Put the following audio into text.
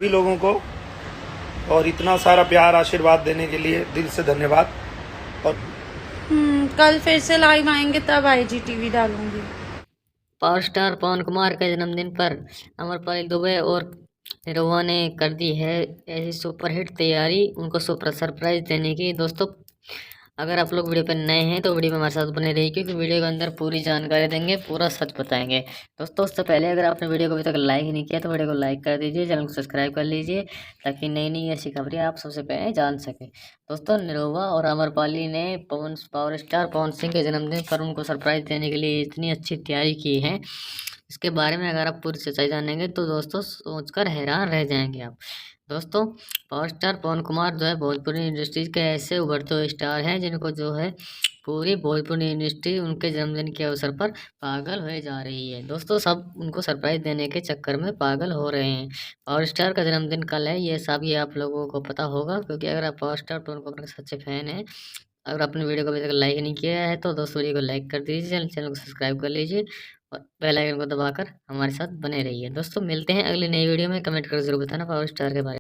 सभी लोगों को और इतना सारा प्यार आशीर्वाद देने के लिए दिल से धन्यवाद। और कल फिर से लाइव आएंगे तब IGTV डालूंगी। पावर स्टार पवन कुमार के जन्मदिन पर अमरपाली दुबे और निरहुआ ने कर दी है ऐसी सुपरहिट तैयारी उनको सरप्राइज देने की। दोस्तों, अगर आप लोग वीडियो पर नए हैं तो वीडियो में हमारे साथ बने रहिए, क्योंकि वीडियो के अंदर पूरी जानकारी देंगे, पूरा सच बताएंगे। दोस्तों, उससे पहले अगर आपने वीडियो को अभी तक लाइक नहीं किया तो वीडियो को लाइक कर दीजिए, चैनल को सब्सक्राइब कर लीजिए, ताकि नई नई ऐसी खबरें आप सबसे पहले जान सकें। दोस्तों, निरहुआ और अमरपाली ने पावर स्टार पवन सिंह के जन्मदिन पर उनको सरप्राइज देने के लिए इतनी अच्छी तैयारी की है, इसके बारे में अगर आप पूरी सच्चाई जानेंगे तो दोस्तों सोचकर हैरान रह जाएंगे आप। दोस्तों, पावर स्टार पवन कुमार जो है भोजपुरी इंडस्ट्रीज के ऐसे उभरते हुए स्टार हैं जिनको जो है पूरी भोजपुरी इंडस्ट्री उनके जन्मदिन के अवसर पर पागल हो जा रही है। दोस्तों, सब उनको सरप्राइज देने के चक्कर में पागल हो रहे हैं। पावर स्टार का जन्मदिन कल है, ये सब आप लोगों को पता होगा, क्योंकि अगर आप पावर स्टार पवन कुमार के सच्चे फैन हैं, अगर आपने वीडियो को अभी तक लाइक नहीं किया है तो दोस्तों वीडियो को लाइक कर दीजिए, चैनल को सब्सक्राइब कर लीजिए और बेल आइकन को दबाकर हमारे साथ बने रहिए। दोस्तों, मिलते हैं अगली नई वीडियो में। कमेंट कर जरूर बताना पावर स्टार के बारे में।